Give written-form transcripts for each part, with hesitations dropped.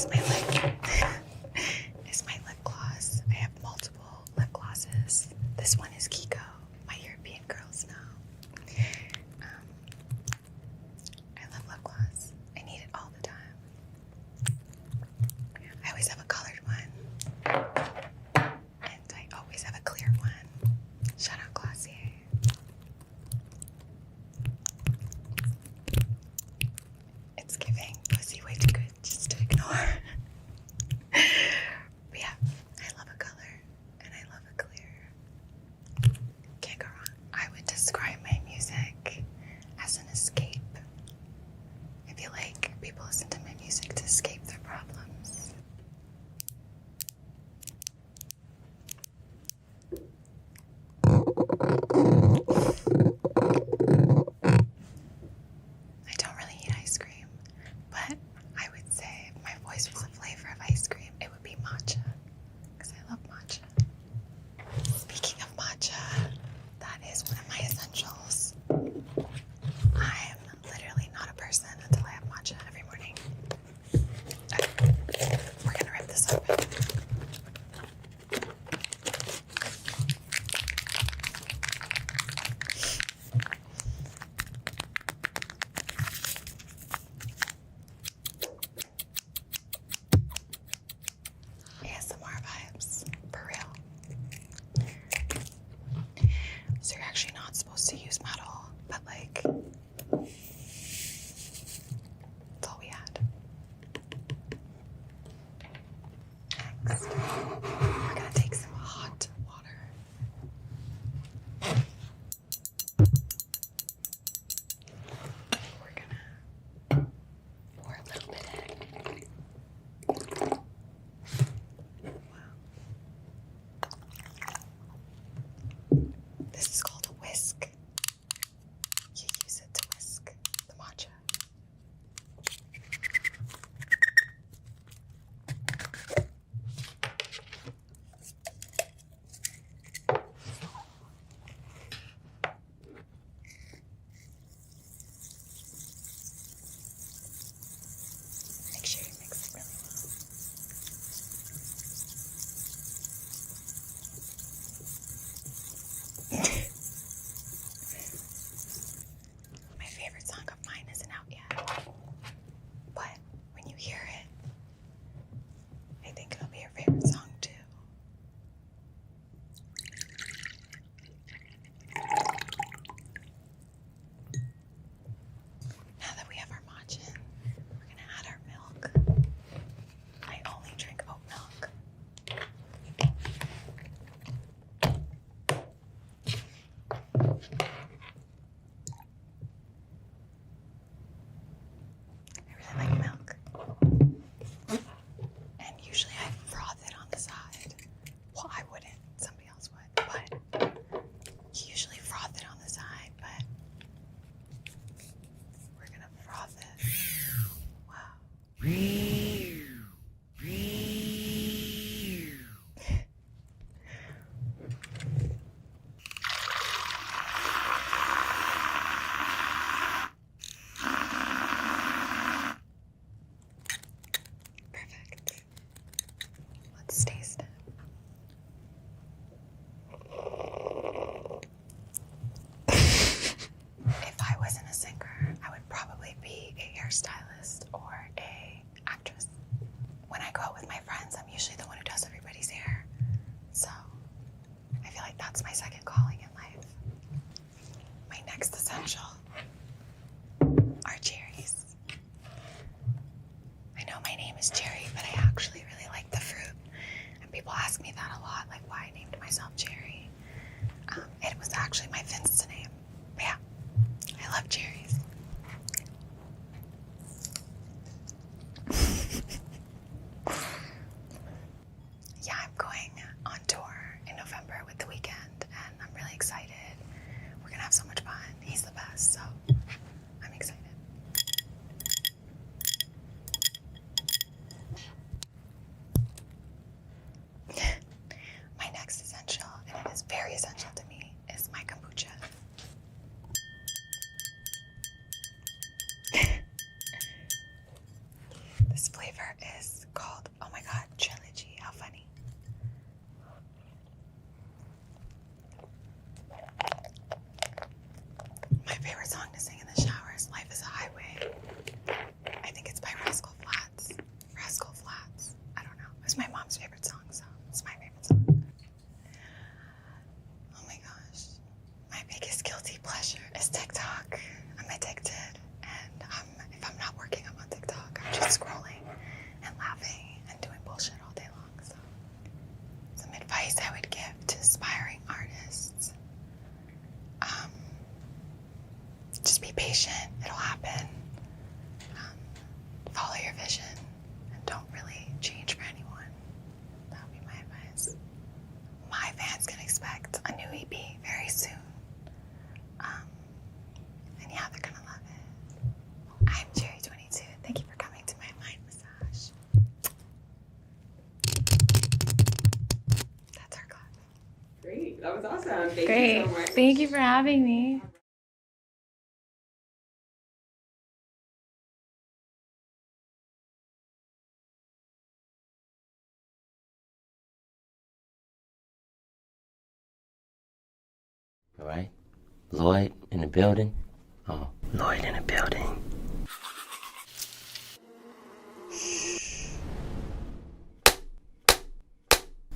is my lip gloss. I have multiple lip glosses. This one is Kiko. My European girls know. I love lip gloss. I need it all the time. I always have a colored one. And I always have a clear one. Shout out Glossier. It's giving pussy way too good just to ignore. But yeah, I love a color and I love a clear. Can't go wrong. I would describe my music as an escape. I feel like people listen to my music to escape their problems. I don't really eat ice cream, but I would say if my voice was a flavor of ice cream, it would be matcha, because I love matcha. Speaking of matcha, that is one of my essentials. I am literally not a person until I have matcha every morning. Okay, we're gonna rip this open. ASMR vibes, for real. So you're actually not supposed to use metal, but like, that's all we had. Next, we're gonna take some hot water. We're gonna pour a little bit in. Wow. This is called a whisk. You use it to whisk the matcha. Make sure you mix it really well. My favorite song of mine isn't out yet, but when you hear it, I think it'll be your favorite song too. Now that we have our matcha, we're gonna add our milk. I only drink oat milk. I really like milk. And usually I froth it on the side. Well, I wouldn't. Somebody else would. But you usually froth it on the side, but we're gonna froth it. Wow. Perfect. Let's taste it. If I wasn't a singer, I would probably be a hairstylist or a actress. When I go out with my friends, I'm usually the one who does everybody's hair. So I feel like that's my second calling in life. My next essential are cherries. I know my name is Cherry, but I actually really like the fruit. And people ask me that a lot, like why I named myself Cherry. It was actually my Finsta name. But yeah, I love cherries. Yeah, I'm going on tour in November with The Weeknd, and I'm really excited. We're gonna have so much fun. He's the best, so I'm excited. My next essential, and it is very essential to me, is my kombucha. This flavor is called, oh my god, Trilogy. How funny. My favorite song to sing in the shower is Life is a Highway. I think it's by Rascal Flatts. Rascal Flatts. I don't know. It was my mom's favorite song, so it's my favorite song. Oh my gosh. My biggest guilty pleasure is TikTok. I'm addicted. And if I'm not working, I'm on TikTok. I'm just scrolling and laughing and doing bullshit all day long. So some advice I would give to aspiring artists. Just be patient. It'll happen. Follow your vision and don't really change for anyone. That would be my advice. My fans can expect a new EP very soon. And yeah, they're gonna love it. I'm Cherry22. Thank you for coming to my mind massage. That's our class. Great. That was awesome. Thank Great. you so much. Thank you for having me. All right. Lloyd in the building. Oh, Lloyd in the building.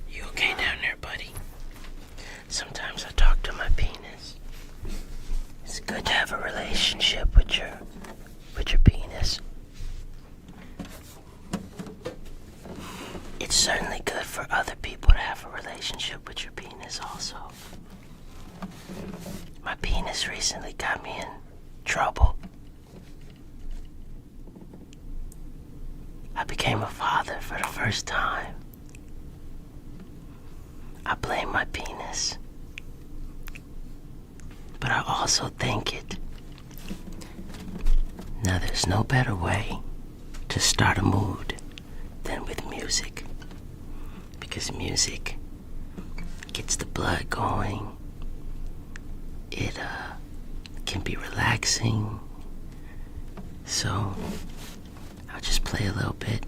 You okay down there, buddy? Sometimes I talk to my penis. It's good to have a relationship with your penis. It's certainly good for other people to have a relationship with your penis also. My penis recently got me in trouble. I became a father for the first time. I blame my penis. But I also thank it. Now there's no better way to start a mood than with music. Because music gets the blood going. It can be relaxing. So I'll just play a little bit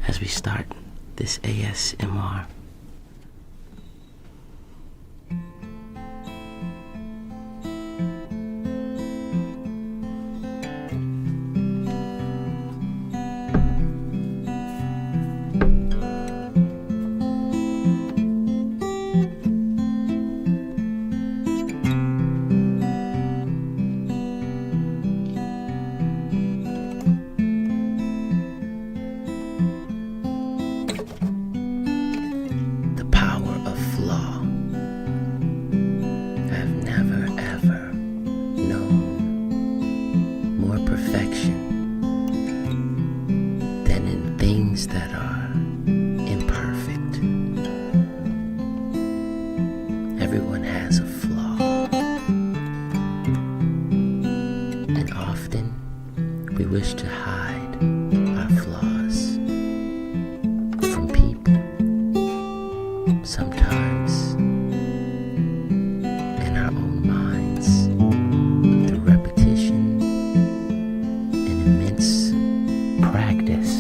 as we start this ASMR. Everyone has a flaw, and often we wish to hide our flaws from people. Sometimes in our own minds, through repetition and immense practice,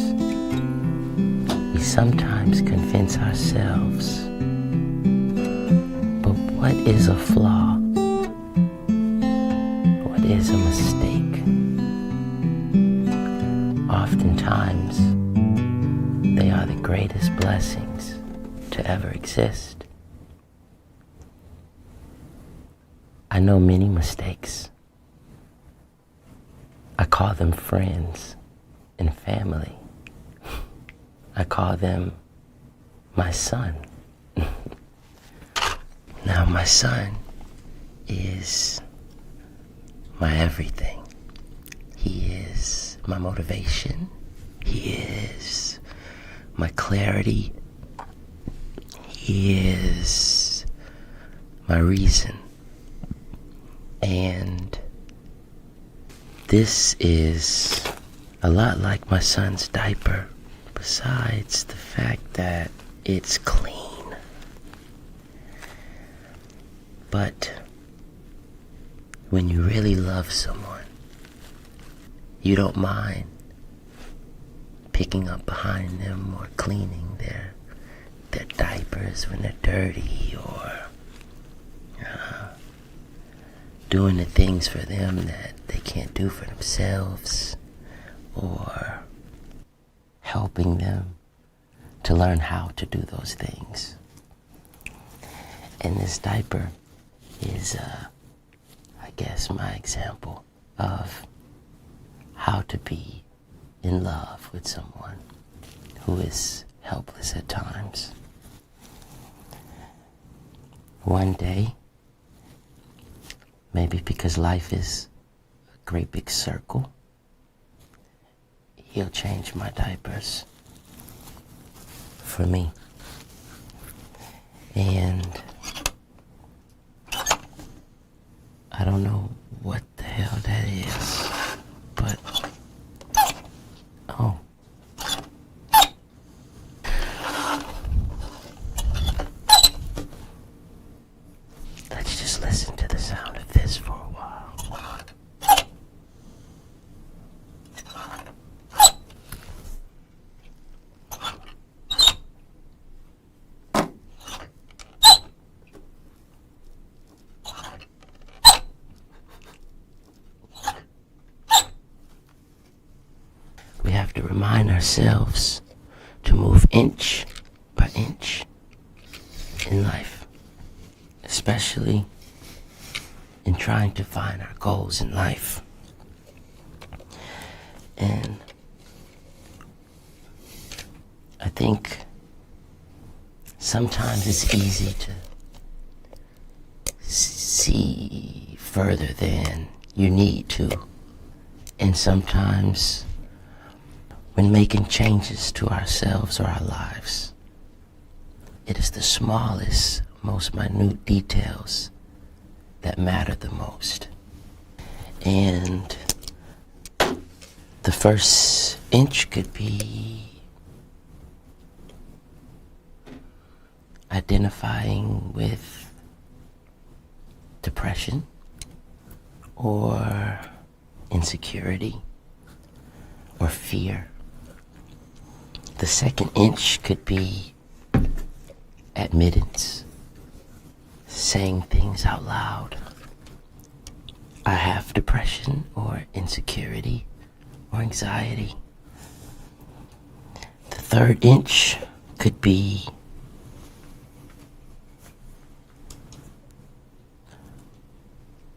we sometimes convince ourselves. What is a flaw? What is a mistake? Oftentimes, they are the greatest blessings to ever exist. I know many mistakes. I call them friends and family. I call them my son. Now, my son is my everything. He is my motivation. He is my clarity. He is my reason. And this is a lot like my son's diaper, besides the fact that it's clean. But when you really love someone, you don't mind picking up behind them or cleaning their diapers when they're dirty, or doing the things for them that they can't do for themselves, or helping them to learn how to do those things. And this diaper is, I guess, my example of how to be in love with someone who is helpless at times. One day, maybe because life is a great big circle, he'll change my diapers for me. And I don't know what the hell that is, but oh. Let's just listen to the sound of this for a while. We have to remind ourselves to move inch by inch in life, especially in trying to find our goals in life. And I think sometimes it's easy to see further than you need to. And sometimes when making changes to ourselves or our lives, it is the smallest, most minute details that matter the most. And the first inch could be identifying with depression or insecurity or fear. The second inch could be admittance, saying things out loud. I have depression or insecurity or anxiety. The third inch could be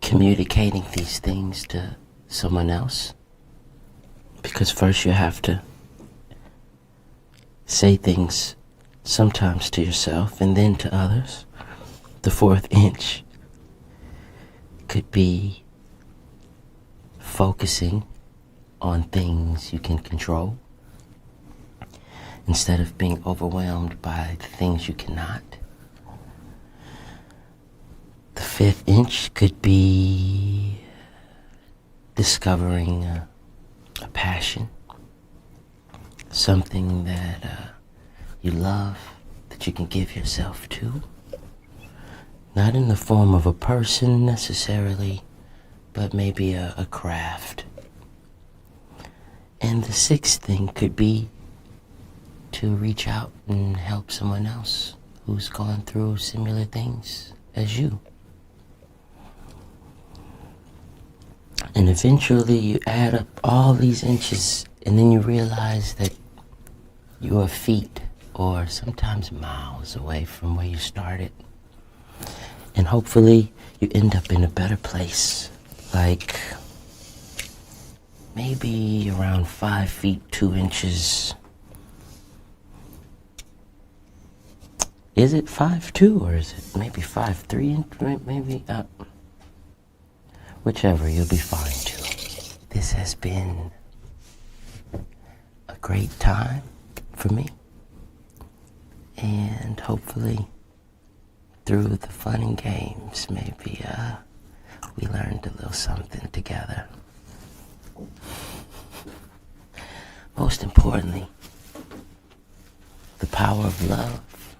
communicating these things to someone else. Because first you have to say things sometimes to yourself and then to others. The fourth inch could be focusing on things you can control instead of being overwhelmed by the things you cannot. The fifth inch could be discovering a passion, something that you love, that you can give yourself to. Not in the form of a person necessarily, but maybe a craft. And the sixth thing could be to reach out and help someone else who's gone through similar things as you. And eventually you add up all these inches, and then you realize that you are feet or sometimes miles away from where you started. And hopefully you end up in a better place, like maybe around 5 feet 2 inches. Is it 5'2" or is it maybe 5'3"? Maybe whichever, you'll be fine too. This has been a great time for me, and hopefully through the fun and games, maybe we learned a little something together. Most importantly, the power of love,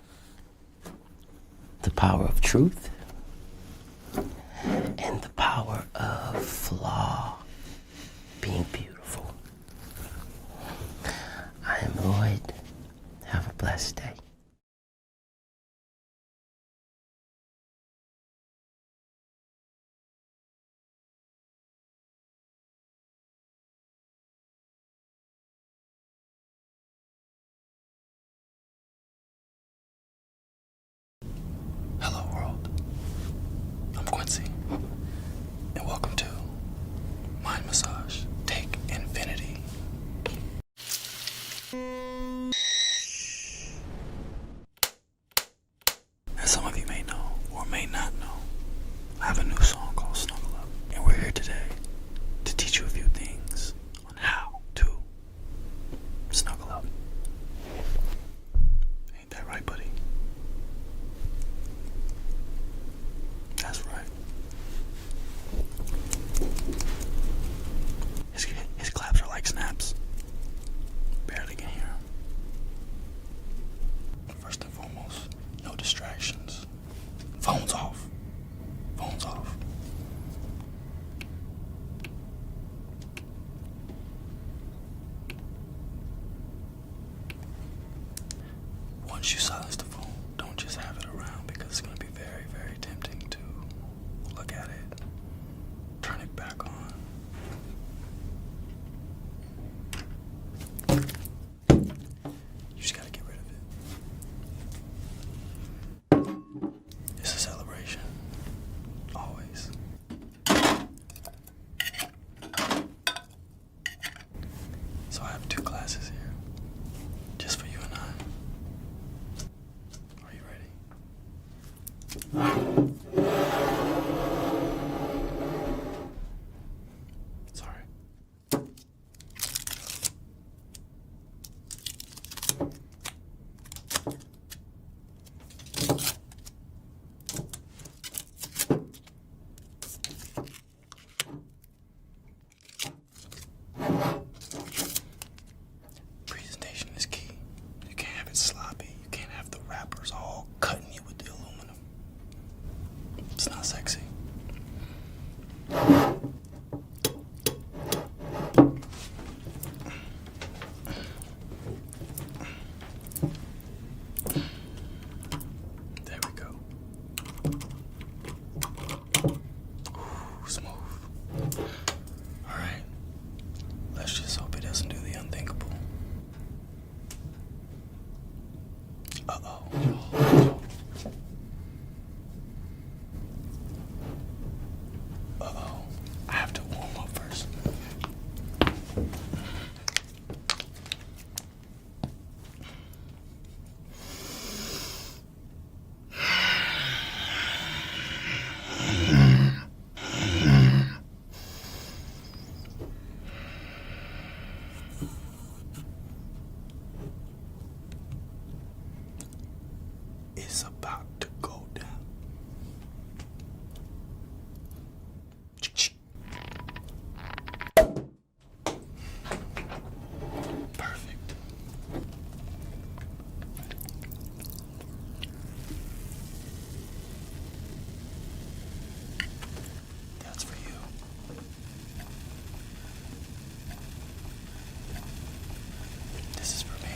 the power of truth, and the power of flaw being beautiful. I blessed day. Hello world, I'm Quincy, and welcome to Mind Massage Take Infinity. As some of you may know, or may not know, I have a new song called Snuggle Up, and we're here today to teach you a few things on how to snuggle up. Ain't that right, buddy? That's right. His claps are like snaps. Barely can hear him. First and foremost, no distractions. Phones off. Phones off. Once you silence the phone, don't just have it around because it's going to be very, very tempting to look at it, turn it back on. You just got to get rid of it. It's a celebration. Always. So I have two classes here, just for you and I. Are you ready? Sorry. Presentation is key. You can't have it sloppy. You can't have the wrappers all cutting you with the aluminum. It's not sexy. There we go. Ooh, smooth. All right. Let's just hope it doesn't do the unthinkable. Uh-oh. Uh-oh. I have to warm up first. It's about to go down. Perfect. That's for you. This is for me.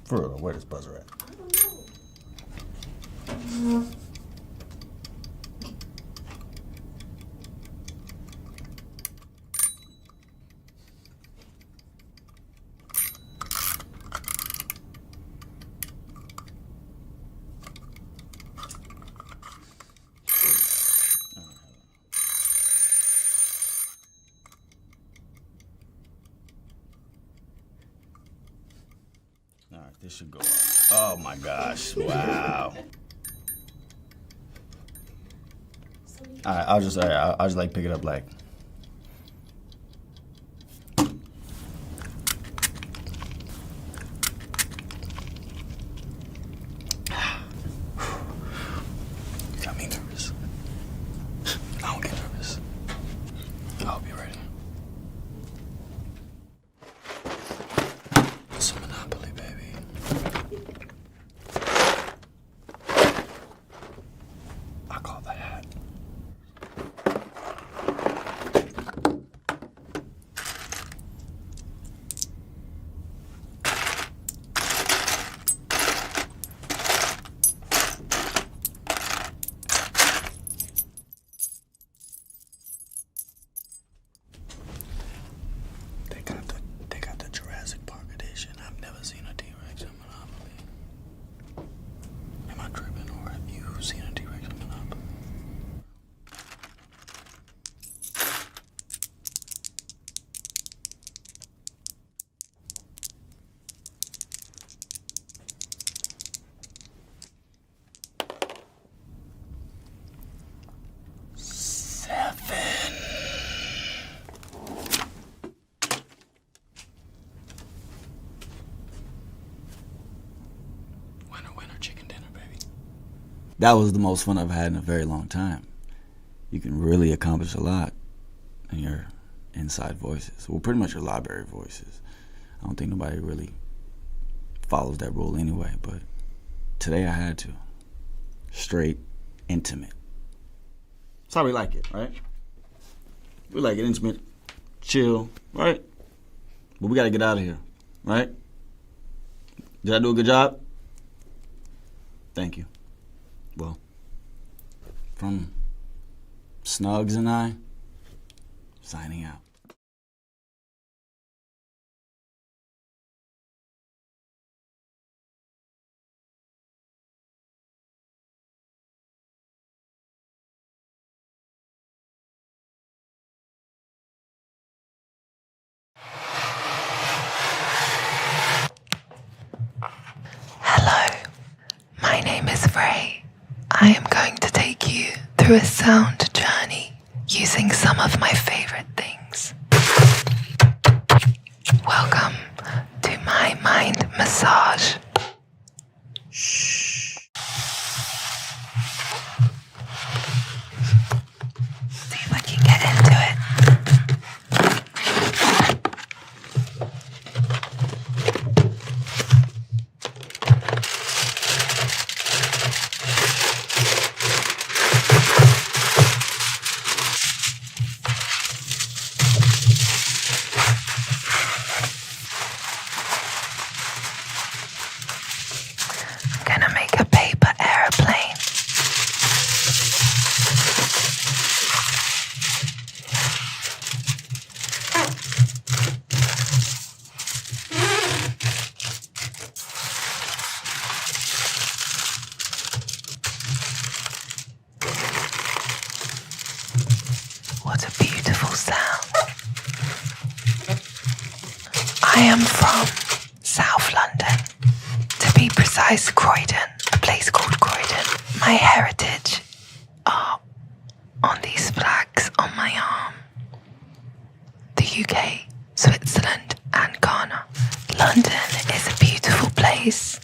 For real, where this buzzer at? All right, this should go. Oh my gosh! Wow. All right, I'll just like pick it up like. You got me nervous. I don't get nervous. I'll be ready. It's a monopoly, baby. I call the hat. They got the Jurassic Park edition. I've never seen a T-Rex in Monopoly. Am I tripping, or have you seen a T-Rex in Monopoly? Seven. Winner, chicken dinner, baby. That was the most fun I've had in a very long time. You can really accomplish a lot in your inside voices. Well, pretty much your library voices. I don't think nobody really follows that rule anyway, but today I had to. Straight, intimate. That's how we like it, right? We like it intimate, chill, right? But we gotta get out of here, right? Did I do a good job? Thank you. Well, from Snugs and I, signing out. Hello, my name is Raye. I am going to take you through a sound journey using some of my favorite things. Welcome to my mind massage. Shh. See if I can get into it. I'm gonna make a paper airplane. What a beautiful sound. I am from South London. To be precise, Croydon, a place called Croydon. My heritage are on these flags on my arm. The UK, Switzerland and Ghana. London is a beautiful place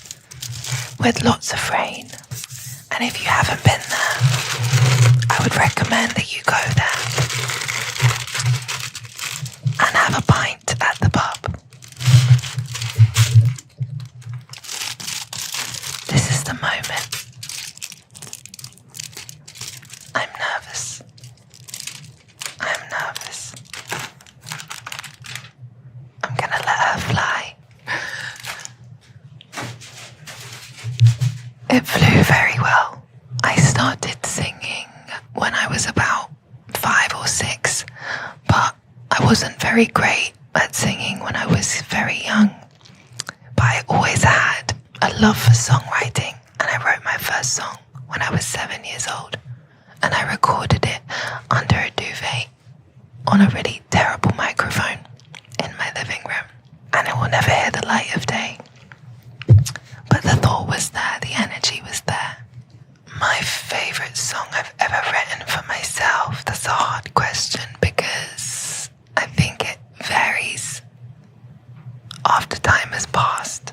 with lots of rain. And if you haven't been there, I would recommend that you go there and have a pint at the pub. This is the moment. I'm nervous. I'm nervous. I'm gonna let her fly. It flew very well. I started singing when I was about 5 or 6, but I wasn't very great at singing when I was very young. But I always had a love for songwriting, and I wrote my first song when I was 7 years old, and I recorded it under a duvet on a really terrible microphone in my living room, and it will never hear the light of day. But the thought was there, the energy was there. My favourite song I've ever written for myself, that's a hard question because I think it varies after time has passed.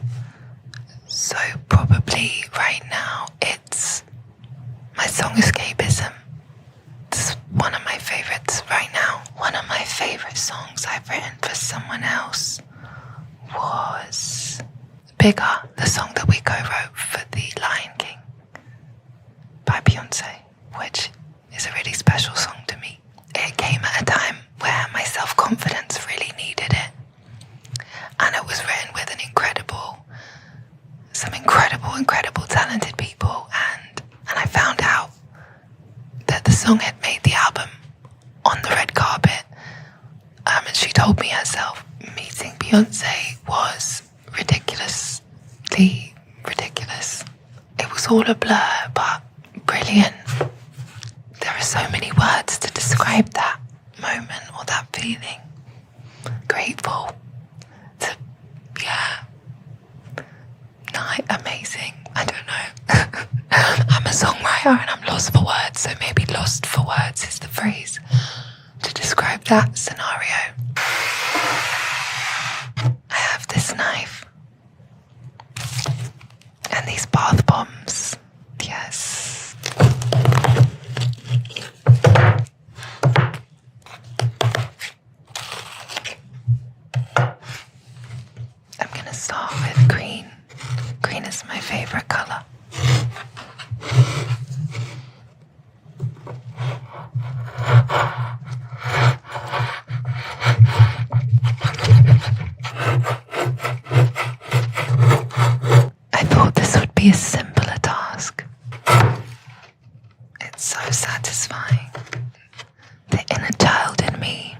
So probably right now it's my song Escapism. It's one of my favourites right now. One of my favourite songs I've written for someone else was Bigger, the song that we co-wrote for The Lion King by Beyonce, which is a really special song to me. It came at a time where my self-confidence really needed it, and it was written with some incredible talented people, and I found out that the song had made the album on the red carpet, and she told me herself meeting Beyonce was ridiculously ridiculous. It was all a blur, but brilliant. There are so many words to describe that moment or that feeling. Grateful. Amazing. I don't know. I'm a songwriter and I'm lost for words, so maybe lost for words is the phrase to describe that scenario. I have this knife and these bath bombs. Yes. I'm gonna start with green. Green is my favorite color. I thought this would be a simpler task. It's so satisfying. The inner child in me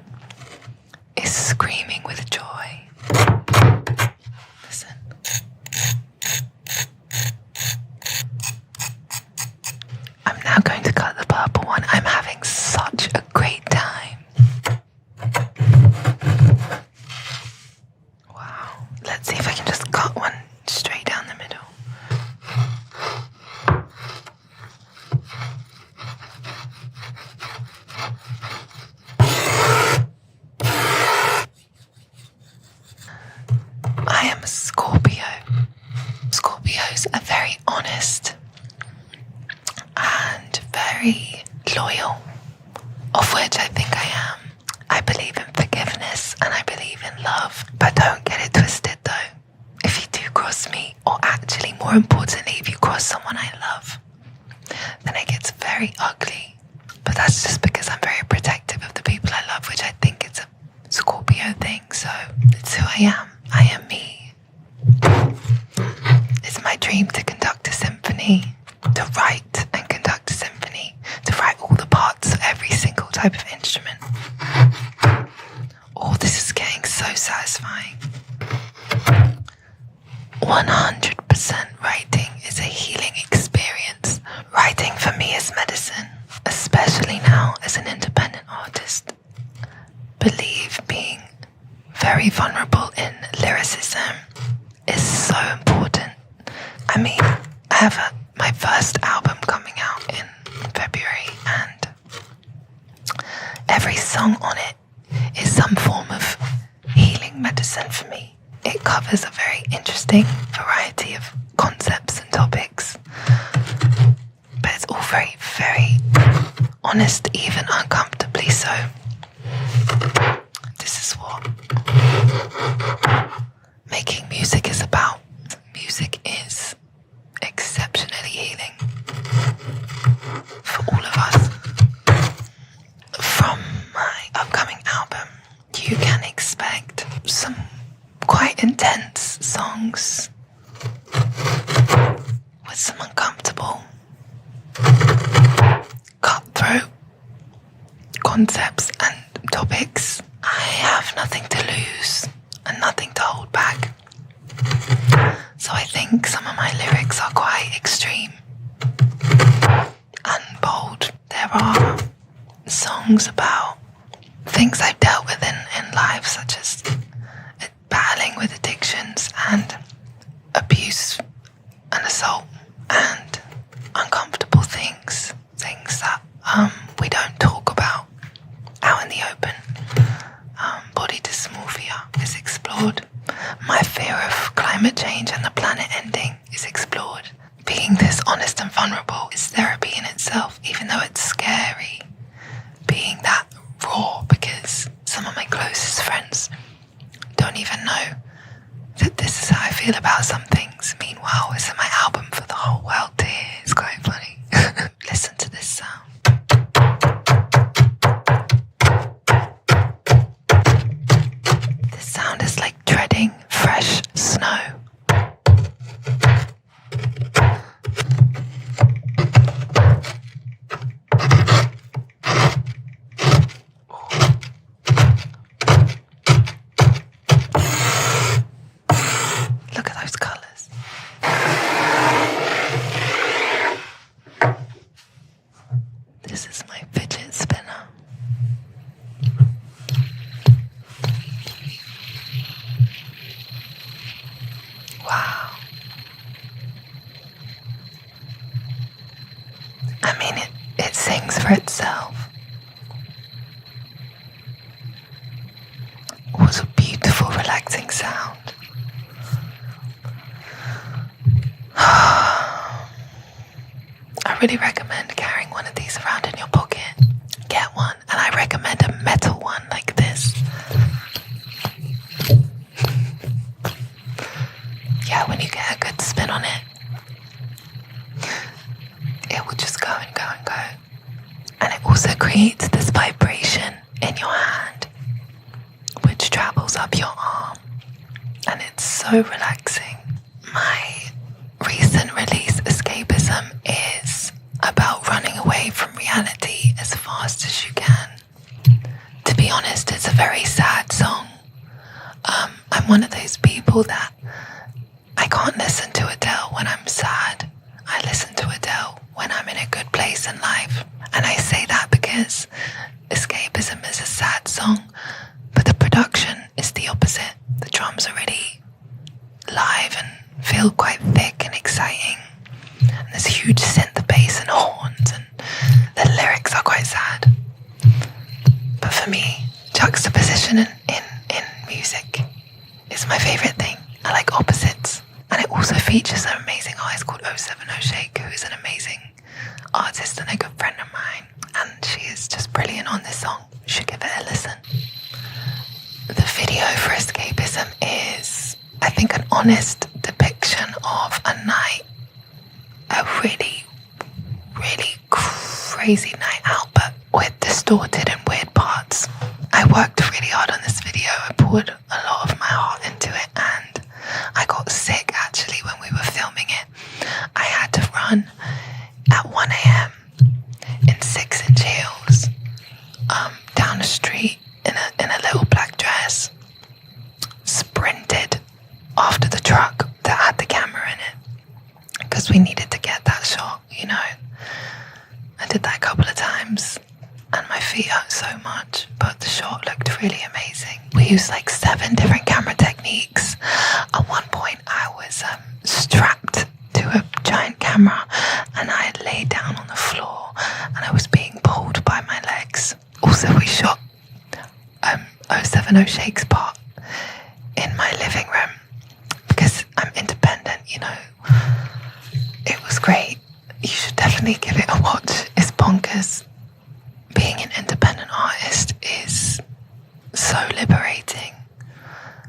is screaming with joy. Listen. I'm now going to cut the purple one. I'm having such a great time. Wow. Let's see if I can just cut one straight down the middle. I am a Scorpio. Scorpios are very honest and very loyal, of which I think I am. I believe in forgiveness and I believe in love, but don't get it twisted though. If you do cross me, or actually more importantly, if you cross someone I love, then it gets very ugly. But that's just because I'm very protective of the people I love, which I think it's a Scorpio thing, so it's who I am. I am me. It's my dream to conduct a symphony, to write and conduct a symphony, to write all the parts of every single type of instrument. All this is getting so satisfying. 100% writing is a healing experience. Writing for me is medicine, especially now as an independent artist. Believe being very vulnerable in lyricism is so important. I mean, I have my first album coming out in February, and every song on it is some form of healing medicine for me. It covers a very interesting variety of concepts and topics, but it's all very, very honest, even uncomfortably so. This is what making music is about. Music is exceptionally healing for all of us. From my upcoming album, you can expect some quite intense songs with some uncomfortable concepts and topics, I have nothing to lose and nothing to hold back. So I think some of my lyrics are quite extreme and bold. There are songs about things I've dealt with in life, such as battling with addictions and abuse and assault and uncomfortable things that we don't talk about out in the open. Body dysmorphia is explored. My fear of climate change and the planet ending is explored. Being this honest and vulnerable is therapy in itself, even though it's scary. Being that raw, because some of my closest friends don't even know that this is how I feel about some things. Meanwhile, it's in my album for the whole world to hear. It's quite funny. Listen to this sound. This sound is like treading fresh snow. Look at those colours. This is my fidget spinner. Wow. I mean, it sings for itself. What a beautiful, relaxing sound. I really recommend carrying one of these around in your pocket. Get one, and I recommend a metal one like this. Yeah, when you get a good spin on it, it will just go and go and go. And it also creates this vibration in your hand, which travels up your arm, and it's so relaxing. My recent release, Escapism, is about running away from reality as fast as you can. To be honest, it's a very sad song. I'm one of those people that I can't listen to Adele when I'm sad. I listen to Adele when I'm in a good place in life. And I say that because Escapism is a sad song, but the production is the opposite. The drums are really live and feel quite thick and exciting. And there's huge synth bass and horns, and the lyrics are quite sad. But for me, juxtaposition in music is my favourite thing. I like opposites. And it also features an amazing artist called 070 Shake, who is an amazing artist and a good friend of mine. And she is just brilliant on this song. You should give it a listen. The video for Escapism is, I think, an honest depiction of a night, a really, really crazy night out, but with distorted and weird parts. I worked really hard on this video. I poured a lot of my heart into it, and I got sick actually when we were filming it. I had to run at 1 a.m. in 6-inch heels down the street in a little black dress, sprinted after the truck that had the camera in it because we needed to get that shot, you know. I did that a couple of times and my feet hurt so much, but the shot looked really amazing. We used like 7 different camera techniques. At one point I was strapped to a giant camera and I had laid down on the floor and I was being pulled by my legs. Also, we shot 070 Shake's part in my living room because I'm independent, you know. It was great. You should definitely give it a watch. It's bonkers. Being an independent artist is so liberating.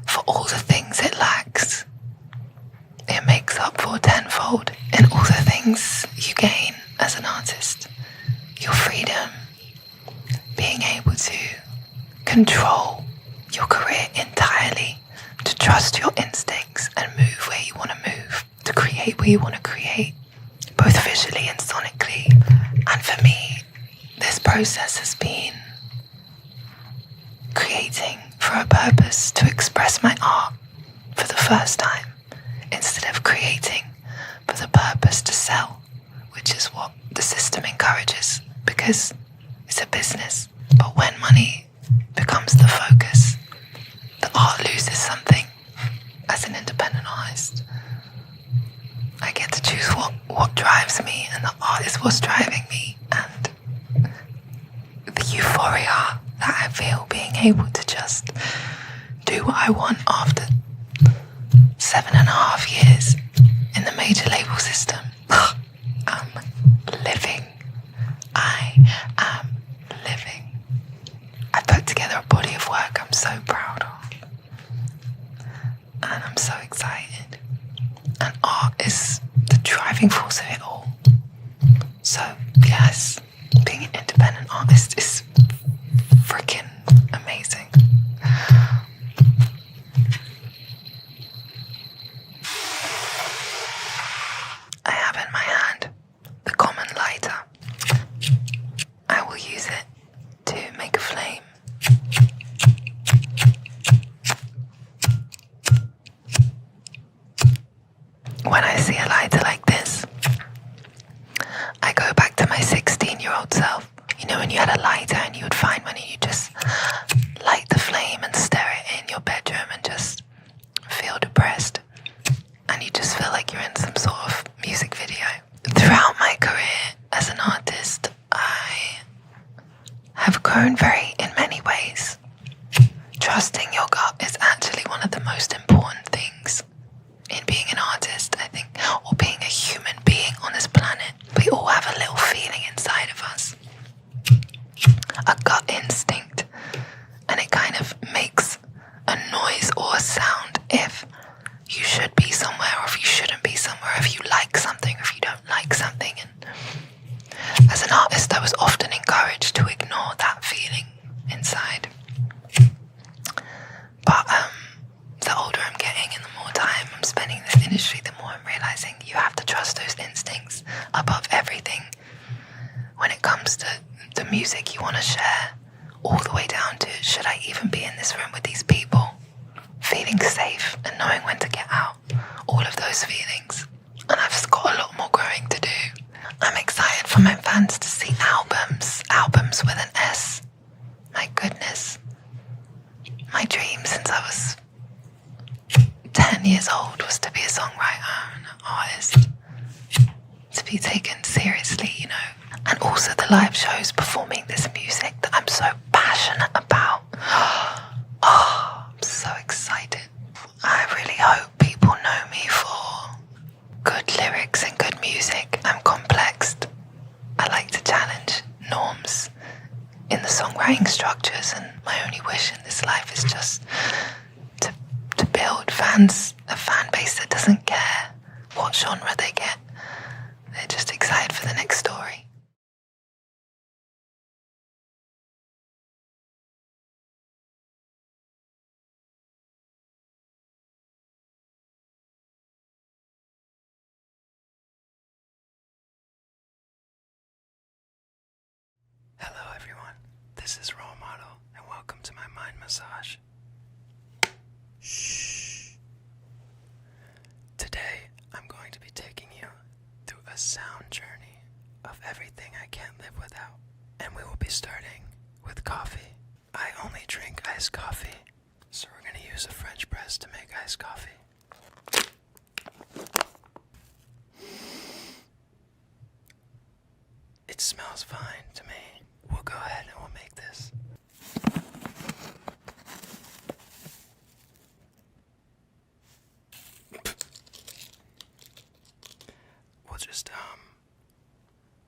For all the things it lacks, it makes up for tenfold in all the things you gain as an artist. Your freedom, being able to control your career entirely, to trust your instincts and move where you want to move, to create where you want to create, both visually and sonically. And for me, this process has been for a purpose to express my art for the first time, instead of creating for the purpose to sell, which is what the system encourages because it's a business. But when money becomes the focus, the art loses something. As an independent artist, I get to choose what drives me, and the art is what's driving me. And the euphoria that I feel being able to just do what I want after 7.5 years in the major label system. I'm living. I am living. I put together a body of work I'm so proud of. And I'm so excited. And art is the driving force of it all. So, yes, being an independent artist is freaking amazing. I have in my hand the common lighter. I will use it to make a flame. When I see a lighter like this, I go back to my 16-year-old self. You know, when you had a lighter and you would find one and you just light the flame and stare it in your bedroom and just feel depressed. And you just feel like you're in some sort of music video. Throughout my career as an artist, I have grown in many ways. Trusting your gut is actually one of the most important things in being an artist, I think, or being a human being on this planet. We all have a little feeling inside of us, a gut instinct, and it kind of makes a noise or a sound if you should be somewhere or if you shouldn't be somewhere, if you like something or if you don't like something. And as an artist, I was often encouraged to ignore that feeling inside. But the older I'm getting and the more time I'm spending in this industry, the more I'm realizing you have to trust those instincts above everything when it comes to the music you want to share, all the way down to, should I even be in this room with these people? Feeling safe and knowing when to get out. All of those feelings. And I've just got a lot more growing to do. I'm excited for my fans to see albums with an S. My goodness. My dream since I was 10 years old was to be a songwriter and an artist. To be taken seriously, you know. And also the live shows performing this music that I'm so passionate about. Oh, I'm so excited. I really hope people know me for good lyrics and good music. I'm complex. I like to challenge norms in the songwriting structures, and my only wish in this life is just to build a fan base that doesn't care what genre they get. They're just excited for the next story. Hello everyone, this is Role Model and welcome to my mind massage. Shh. Today I'm going to be taking you through a sound journey of everything I can't live without. And we will be starting with coffee. I only drink iced coffee, so we're going to use a French press to make iced coffee. It smells fine to me. We'll go ahead and we'll make this.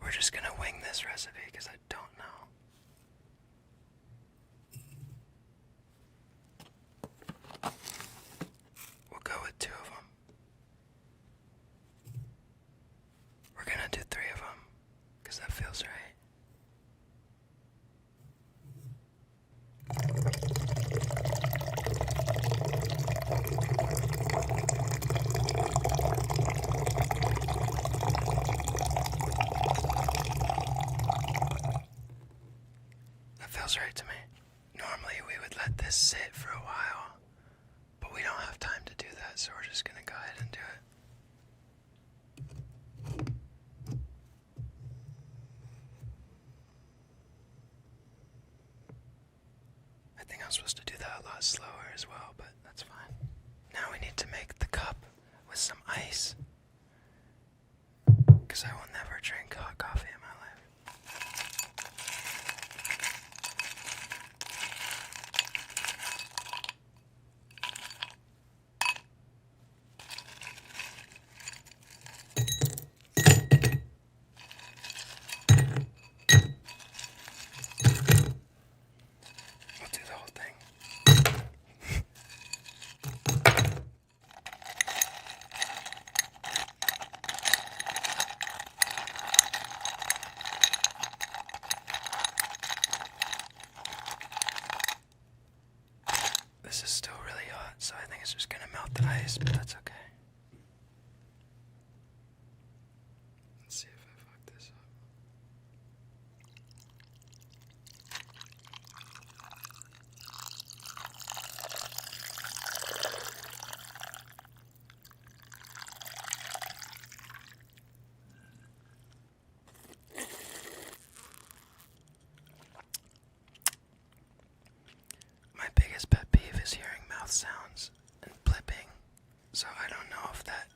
We're just gonna wing this recipe because I don't know. We'll go with 2 of them. We're gonna do 3 of them because that feels right. think I'm supposed to do that a lot slower as well, but that's fine. Now we need to make the cup with some ice. Because I will never drink hot coffee in my life. We'll do the whole thing. This is still really hot, so I think it's just gonna melt the ice, but that's okay. Let's see if I fuck this up. My biggest pet peeve is hearing mouth sounds and blipping, so I don't know if that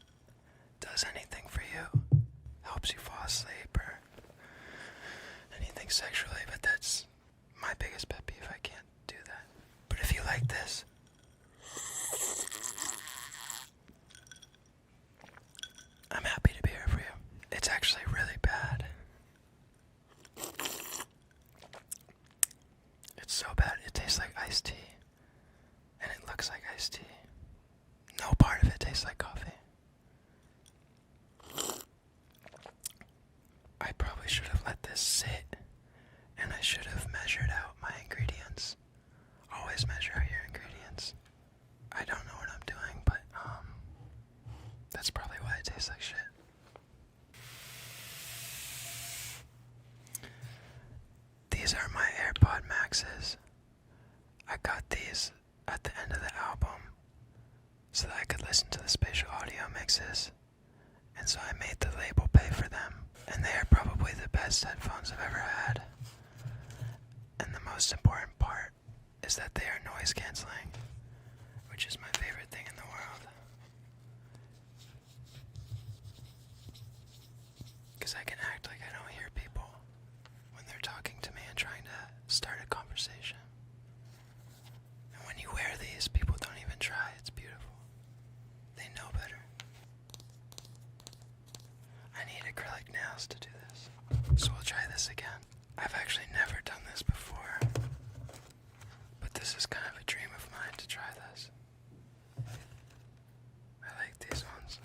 does anything for you, helps you fall asleep or anything sexually, but that's my biggest pet peeve. I can't do that. But if you like this, I'm happy to be here for you. It's actually really bad. It's so bad. It tastes like iced tea. And it looks like iced tea. No part of it tastes like coffee. I probably should have let this sit. And I should have measured out my ingredients. Always measure out your ingredients. I don't know what I'm doing, but that's probably why it tastes like shit. These are my AirPod Maxes. I got these at the end of the album so that I could listen to the spatial audio mixes, and so I made the label pay for them, and they are probably the best headphones I've ever had. And the most important part is that they are noise canceling, which is my favorite thing in the world. Because I can act like I don't hear people when they're talking to me and trying to start a conversation. And when you wear these, people don't even try. It's beautiful. They know better. I need acrylic nails to do this. So we'll try this again. I've actually never done this before. But this is kind of a dream of mine to try this. I like these ones.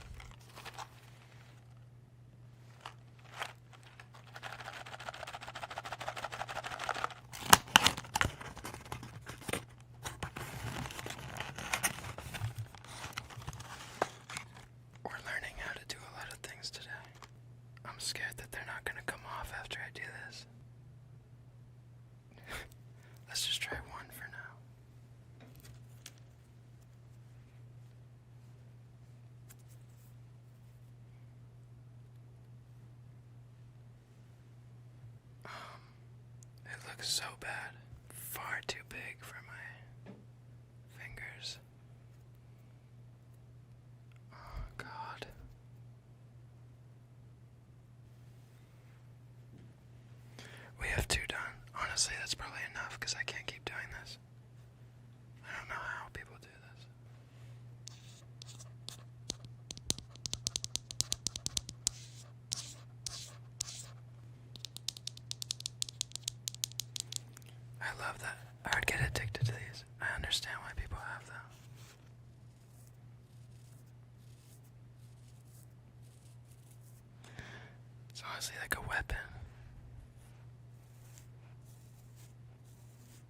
We're learning how to do a lot of things today. I'm scared that they're not going to come off after I do this. Let's just try one for now. It looks so bad. Far too big for my fingers. Oh, God. We have two done. Honestly, that's probably enough because I can't keep doing this. I don't know how people do this. I love that. I would get addicted to these. I understand why people have them. It's honestly like a weapon.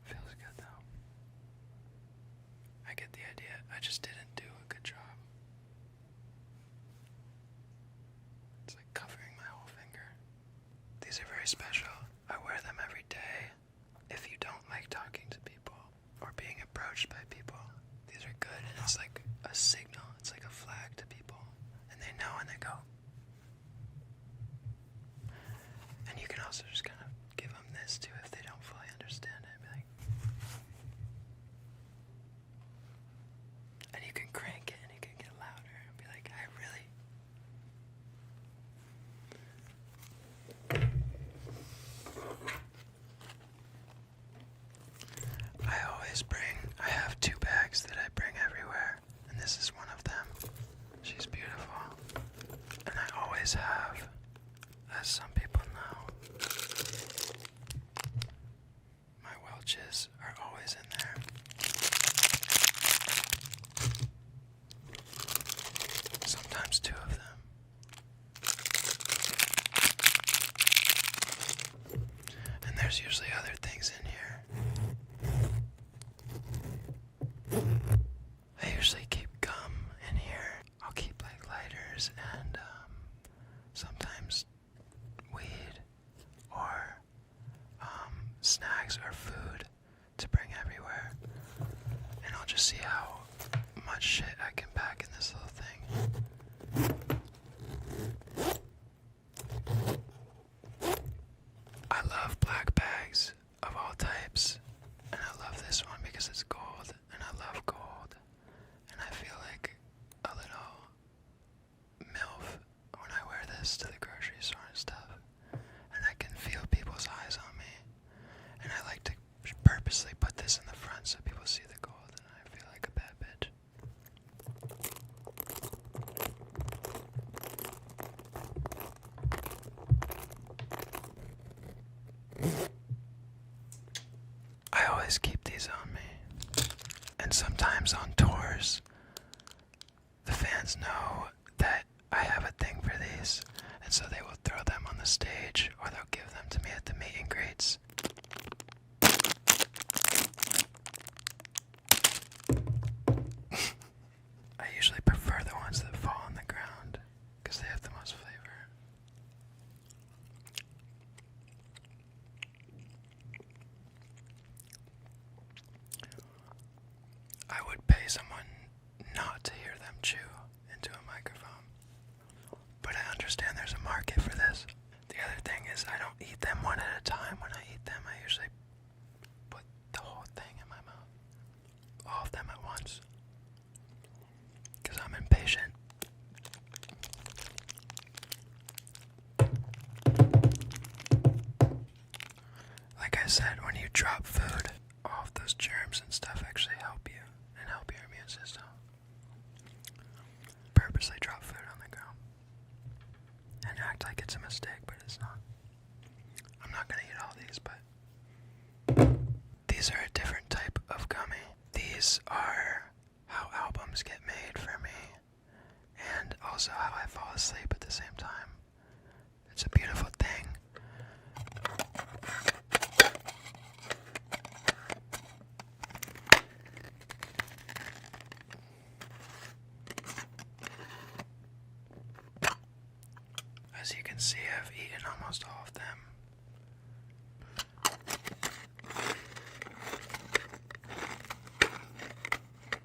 Feels good though. I get the idea. I just didn't do a good job. It's like covering my whole finger. These are very special. I wear them every day. If you don't like talking to people or being approached by people, these are good, and it's like a signal. It's like a flag to people, and they know and they go. And you can also just kind of give them this too if they don't fully understand it. Be like, always have, as some people know. My Welch's are always in there. Sometimes two of them. And there's usually other things in here. I usually keep gum in here. I'll keep like lighters and sometimes weed or snacks or food to bring everywhere. And I'll just see how much shit I can pack in this little thing. I love black bags of all types, and I love this one because it's gold, and I love gold, and I feel like a little MILF when I wear this to the grocery store and stuff, and I can feel people's eyes on me, and I like to purposely put this in the front so people see the gold, and I feel like a bad bitch. I always keep these on me. And sometimes on tours, the fans know that I have a thing for these, and so they will throw them on the stage, or they'll give them to me at the meet and greets. I usually prefer the ones that fall on the ground, because they have the most flavor. I would pay someone not to hear them chew into a microphone, but I understand there's a market for this. The other thing is I don't eat them one at a time. When I eat them, I usually put the whole thing in my mouth. All of them at once. Because I'm impatient. Like I said, when you drop food, all of those germs and stuff actually help you and help your immune system. Purposely drop food on the ground and act like it's a mistake, but it's not. I'm not gonna eat all these, but these are a different type of gummy. These are how albums get made for me, and also how I fall asleep at the same time. It's a beautiful thing. As you can see, I've eaten almost all of them.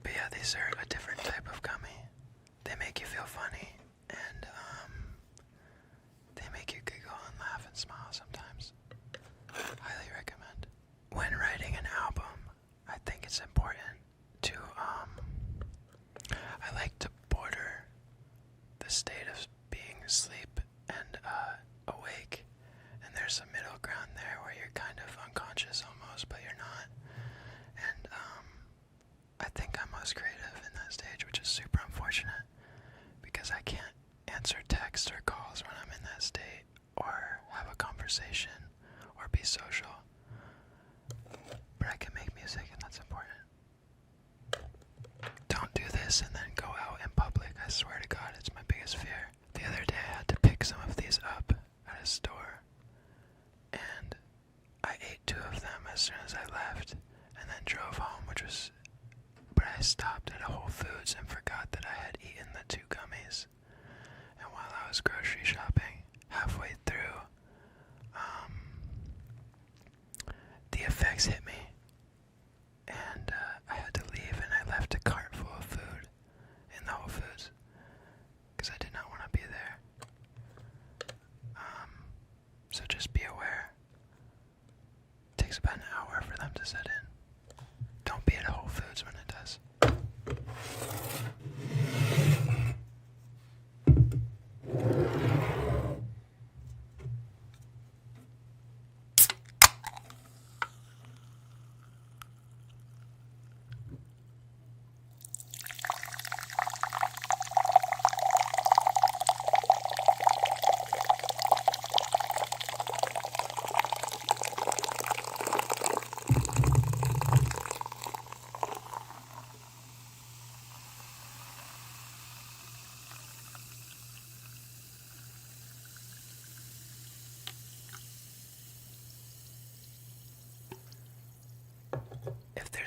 But yeah, these are a different type of gummy. They make you feel funny, and they make you giggle and laugh and smile sometimes. Highly recommend. When writing an album, I think it's important to, I like to border the state of being asleep and awake, and there's a middle ground there where you're kind of unconscious almost, but you're not. And I think I'm most creative in that stage, which is super unfortunate because I can't answer texts or calls when I'm in that state, or have a conversation, or be social. But I can make music, and that's important. Don't do this and then go out in public. I swear to God, it's my biggest fear. The other day I had to pick some of these up at a store, and I ate 2 of them as soon as I left, and then drove home, but I stopped at a Whole Foods and forgot that I had eaten the 2 gummies. And while I was grocery shopping, halfway through, the effects hit me, and I had to leave, and I left a cart full of food in the Whole Foods because I did not want to be there. So just be aware. It takes about an hour for them to set in. Don't be at Whole Foods when it does.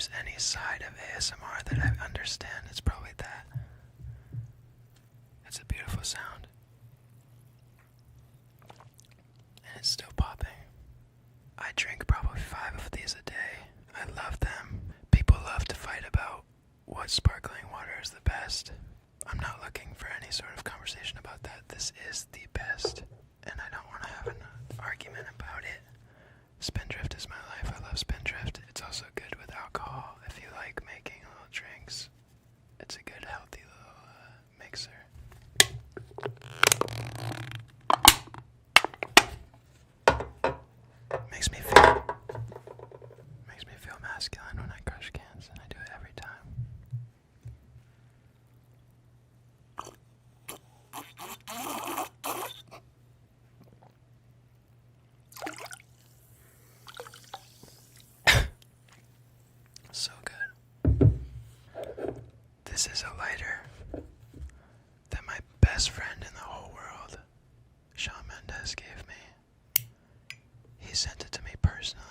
there's any side of ASMR that I understand, it's probably that. It's a beautiful sound. And it's still popping. I drink probably 5 of these a day. I love them. People love to fight about what sparkling water is the best. I'm not looking for any sort of conversation about that. This is the best, and I don't want to have an argument about it. Spindrift is my life. I love Spindrift. It's also good with alcohol if you like making little drinks. It's a good, healthy little mixer. Makes me feel masculine when I crush cans, and I do it every time. So good. This is a lighter that my best friend in the whole world, Shawn Mendes, gave me. He sent it to me personally.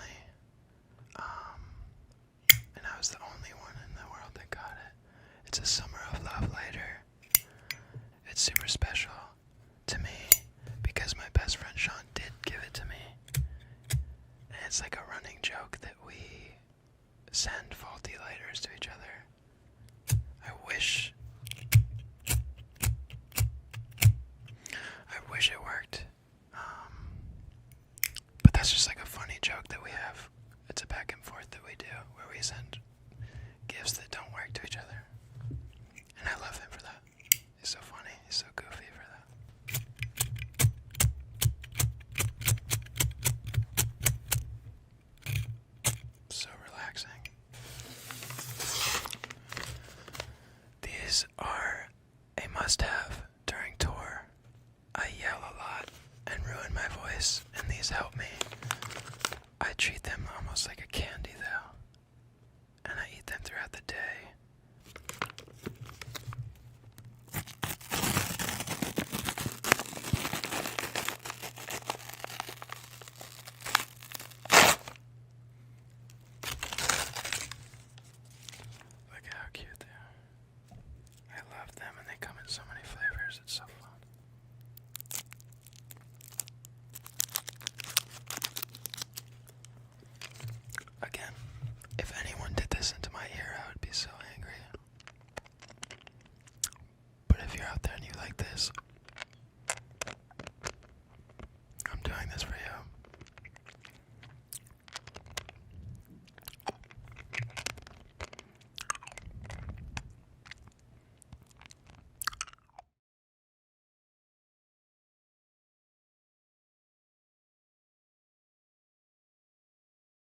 And I was the only one in the world that got it. It's a Summer of Love lighter. It's super special to me because my best friend Shawn did give it to me. And it's like a running joke that we send faulty lighters to each other. I wish it worked. But that's just like a funny joke that we have. It's a back and forth that we do where we send gifts that don't work to each other. And I love him for that. He's so funny. He's so goofy for that. So relaxing. These are a must-have during tour. I yell a lot and ruin my voice, and these help me. I treat them almost like a candy, though, and I eat them throughout the day.